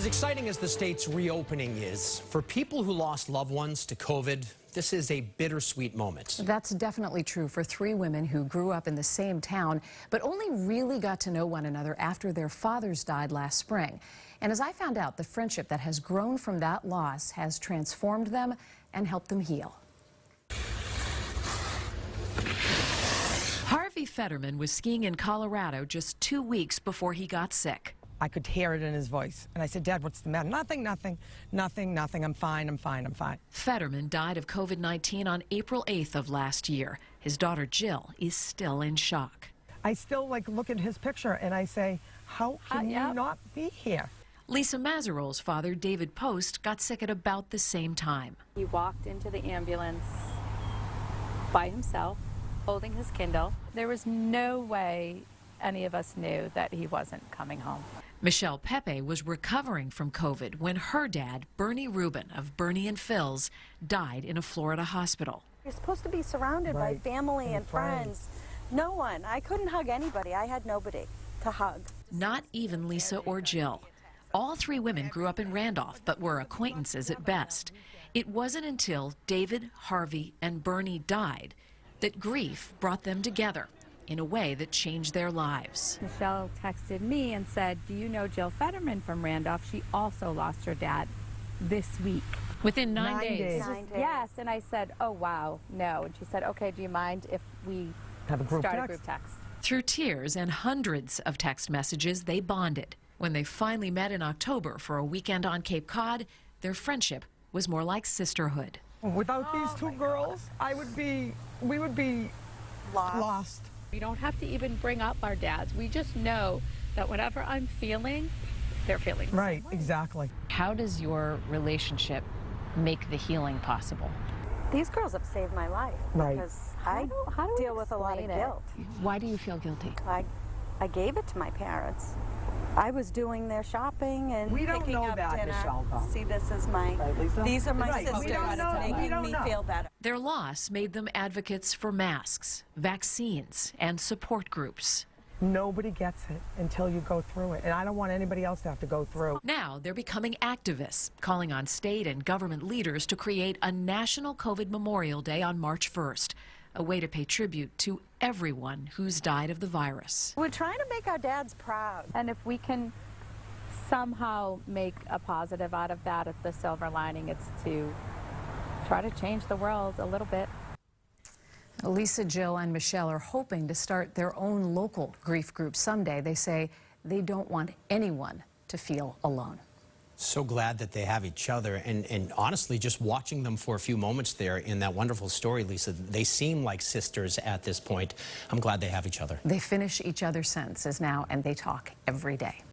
As exciting as the state's reopening is, for people who lost loved ones to COVID, this is a bittersweet moment. That's definitely true for three women who grew up in the same town, but only really got to know one another after their fathers died last spring. And as I found out, the friendship that has grown from that loss has transformed them and helped them heal. Harvey Fetterman was skiing in Colorado just 2 weeks before he got sick. I could hear it in his voice. And I said, Dad, what's the matter? Nothing, nothing, nothing, nothing. I'm fine, I'm fine, I'm fine. Fetterman died of COVID-19 on April 8th of last year. His daughter Jill is still in shock. I still look at his picture and I say, how can you not be here? Lisa Mazerol's father, David Post, got sick at about the same time. He walked into the ambulance by himself, holding his Kindle. There was no way any of us knew that he wasn't coming home. Michelle Pepe was recovering from COVID when her dad, Bernie Rubin of Bernie and Phil's, died in a Florida hospital. You're supposed to be surrounded by family and friends. No one. I couldn't hug anybody. I had nobody to hug. Not even Lisa or Jill. All three women grew up in Randolph, but were acquaintances at best. It wasn't until David, Harvey, and Bernie died that grief brought them together in a way that changed their lives. Michelle texted me and said, do you know Jill Fetterman from Randolph? She also lost her dad this week. Within 9 days. 9 days. Yes, and I said, oh, wow, no. And she said, okay, do you mind if we Have a group start text. a group text? Through tears and hundreds of text messages, they bonded. When they finally met in October for a weekend on Cape Cod, their friendship was more like sisterhood. Without these two girls, we would be lost. We don't have to even bring up our dads. We just know that whatever I'm feeling, they're feeling the Right, same way. exactly. How does your relationship make the healing possible? These girls have saved my life Right. because How I do we deal with a lot of explain it? guilt. Why do you feel guilty? I gave it to my parents. I was doing their shopping and We don't picking know up that, dinner. Michelle, though. See, this is my. Right, Lisa? These are my Right, but sisters. we don't know. It's We making don't me know. feel better. Their loss made them advocates for masks, vaccines, and support groups. Nobody gets it until you go through it. And I don't want anybody else to have to go through. Now they're becoming activists, calling on state and government leaders to create a national COVID Memorial Day on March 1st, a way to pay tribute to everyone who's died of the virus. We're trying to make our dads proud. And if we can somehow make a positive out of that, the silver lining, it's to try to change the world a little bit. Lisa, Jill, and Michelle are hoping to start their own local grief group someday. They say they don't want anyone to feel alone. So glad that they have each other, and honestly, just watching them for a few moments there in that wonderful story, Lisa, they seem like sisters at this point. I'm glad they have each other. They finish each other's sentences now, and they talk every day.